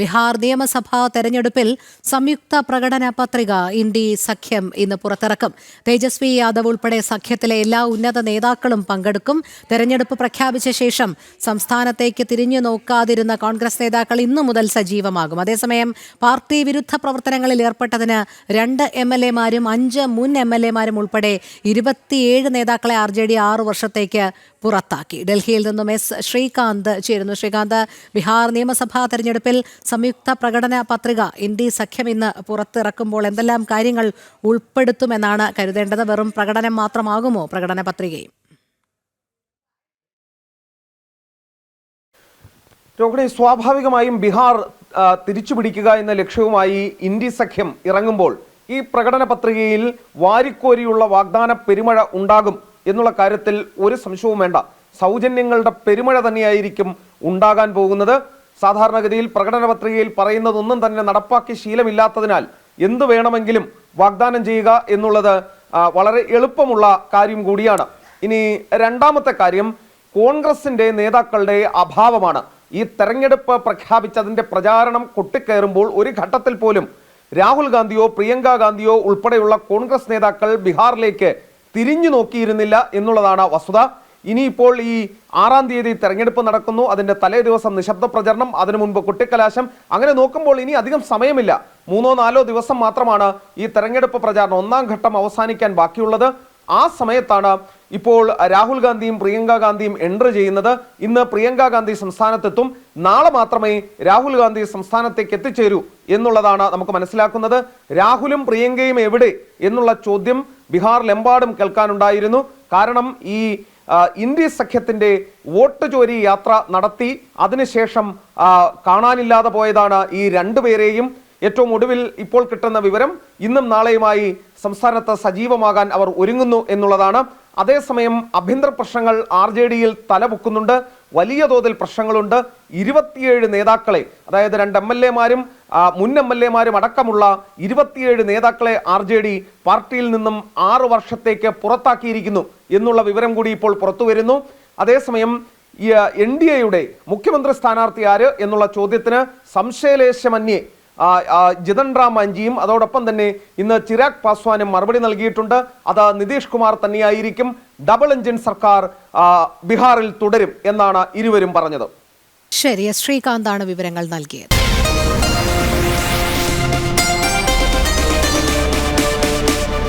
ബീഹാർ നിയമസഭാ തെരഞ്ഞെടുപ്പിൽ സംയുക്ത പ്രകടന പത്രിക ഇന്ത്യ സഖ്യം ഇന്ന് പുറത്തിറക്കും. തേജസ്വി യാദവ് ഉൾപ്പെടെ സഖ്യത്തിലെ എല്ലാ ഉന്നത നേതാക്കളും പങ്കെടുക്കും. തെരഞ്ഞെടുപ്പ് പ്രഖ്യാപിച്ച ശേഷം സംസ്ഥാനത്തേക്ക് തിരിഞ്ഞു നോക്കാതിരുന്ന കോൺഗ്രസ് നേതാക്കൾ ഇന്നു മുതൽ സജീവമാകും. അതേസമയം പാർട്ടി വിരുദ്ധ പ്രവർത്തനങ്ങളിൽ ഏർപ്പെട്ടതിന് 2 MLA-മാരും 5 മുൻ MLA-മാരും ഉൾപ്പെടെ 27 നേതാക്കളെ RJD 6 വർഷത്തേക്ക് പുറത്താക്കി. ഡൽഹിയിൽ നിന്നും എസ് ശ്രീകാന്ത് ചേരുന്നു. ശ്രീകാന്ത്, ബീഹാർ നിയമസഭാ തെരഞ്ഞെടുപ്പിൽ സംയുക്ത പ്രകടന പത്രിക ഇന്ത്യ സഖ്യം ഇന്ന് പുറത്തിറക്കുമ്പോൾ എന്തെല്ലാം കാര്യങ്ങൾ ഉൾപ്പെടുത്തുമെന്നാണ് കരുതേണ്ടത്? വെറും പ്രകടനം മാത്രമാകുമോ പ്രകടന പത്രികയും? രോഹിണി, സ്വാഭാവികമായും ബീഹാർ തിരിച്ചുപിടിക്കുക എന്ന ലക്ഷ്യവുമായി ഇന്ത്യ സഖ്യം ഇറങ്ങുമ്പോൾ ഈ പ്രകടന പത്രികയിൽ വാരിക്കോരിയുള്ള വാഗ്ദാന പെരുമഴ ഉണ്ടാകും എന്നുള്ള കാര്യത്തിൽ ഒരു സംശയവും വേണ്ട. സൗജന്യങ്ങളുടെ പെരുമഴ തന്നെയായിരിക്കും ഉണ്ടാകാൻ പോകുന്നത്. സാധാരണഗതിയിൽ പ്രകടന പത്രികയിൽ പറയുന്നതൊന്നും തന്നെ നടപ്പാക്കി ശീലമില്ലാത്തതിനാൽ എന്തു വേണമെങ്കിലും വാഗ്ദാനം ചെയ്യുക എന്നുള്ളത് വളരെ എളുപ്പമുള്ള കാര്യം കൂടിയാണ്. ഇനി രണ്ടാമത്തെ കാര്യം, കോൺഗ്രസിന്റെ നേതാക്കളുടെ അഭാവമാണ്. ഈ തെരഞ്ഞെടുപ്പ് പ്രഖ്യാപിച്ചതിന്റെ പ്രചാരണം കൊട്ടിക്കയറുമ്പോൾ ഒരു ഘട്ടത്തിൽ പോലും രാഹുൽ ഗാന്ധിയോ പ്രിയങ്ക ഗാന്ധിയോ ഉൾപ്പെടെയുള്ള കോൺഗ്രസ് നേതാക്കൾ ബീഹാറിലേക്ക് തിരിഞ്ഞു നോക്കിയിരുന്നില്ല എന്നുള്ളതാണ് വസ്തുത. ഇനിയിപ്പോൾ ഈ 6-ാം തീയതി തെരഞ്ഞെടുപ്പ് നടക്കുന്നു. അതിന്റെ തലേ ദിവസം നിശബ്ദ പ്രചരണം, അതിനു മുൻപ് കൊട്ടിക്കലാശം. അങ്ങനെ നോക്കുമ്പോൾ ഇനി അധികം സമയമില്ല. 3-4 ദിവസം മാത്രമാണ് ഈ തെരഞ്ഞെടുപ്പ് പ്രചാരണം 1-ാം ഘട്ടം അവസാനിക്കാൻ ബാക്കിയുള്ളത്. ആ സമയത്താണ് ഇപ്പോൾ രാഹുൽ ഗാന്ധിയും പ്രിയങ്ക ഗാന്ധിയും എൻട്രി ചെയ്യുന്നത്. ഇന്ന് പ്രിയങ്ക ഗാന്ധി സംസ്ഥാനത്തെത്തും. നാളെ മാത്രമേ രാഹുൽ ഗാന്ധി സംസ്ഥാനത്തേക്ക് എത്തിച്ചേരൂ എന്നുള്ളതാണ് നമുക്ക് മനസ്സിലാക്കുന്നത്. രാഹുലും പ്രിയങ്കയും എവിടെ എന്നുള്ള ചോദ്യം ബീഹാറിലെമ്പാടും കേൾക്കാനുണ്ടായിരുന്നു. കാരണം ഈ ഇന്ത്യ സഖ്യത്തിന്റെ വോട്ട് ചോരി യാത്ര നടത്തി അതിനുശേഷം കാണാനില്ലാതെ പോയതാണ് ഈ രണ്ടുപേരെയും. ഏറ്റവും ഒടുവിൽ ഇപ്പോൾ കിട്ടുന്ന വിവരം ഇന്നും നാളെയുമായി സംസ്ഥാനത്ത് സജീവമാകാൻ അവർ ഒരുങ്ങുന്നു എന്നുള്ളതാണ്. അതേസമയം ആഭ്യന്തര പ്രശ്നങ്ങൾ RJD-യിൽ തലപൊക്കുന്നുണ്ട്. വലിയ തോതിൽ പ്രശ്നങ്ങളുണ്ട്. 27 നേതാക്കളെ, അതായത് 2 MLA-മാരും മുൻ MLA-മാരും അടക്കമുള്ള 27 നേതാക്കളെ RJD പാർട്ടിയിൽ നിന്നും 6 വർഷത്തേക്ക് പുറത്താക്കിയിരിക്കുന്നു എന്നുള്ള വിവരം കൂടി ഇപ്പോൾ പുറത്തു വരുന്നു. അതേസമയം NDA-യുടെ മുഖ്യമന്ത്രി സ്ഥാനാർത്ഥി ആര് എന്നുള്ള ചോദ്യത്തിന് സംശയലേശമന്യേ ജിതൻ റാം മാഞ്ചിയും അതോടൊപ്പം തന്നെ ഇന്ന് ചിരാഗ് പാസ്വാനും മറുപടി നൽകിയിട്ടുണ്ട്. അത് നിതീഷ് കുമാർ തന്നെയായിരിക്കും. ഡബിൾ എഞ്ചിൻ സർക്കാർ ബീഹാറിൽ തുടരും എന്നാണ് ഇരുവരും പറഞ്ഞത്. ശരി, ശ്രീകാന്താണ് വിവരങ്ങൾ നൽകിയത്.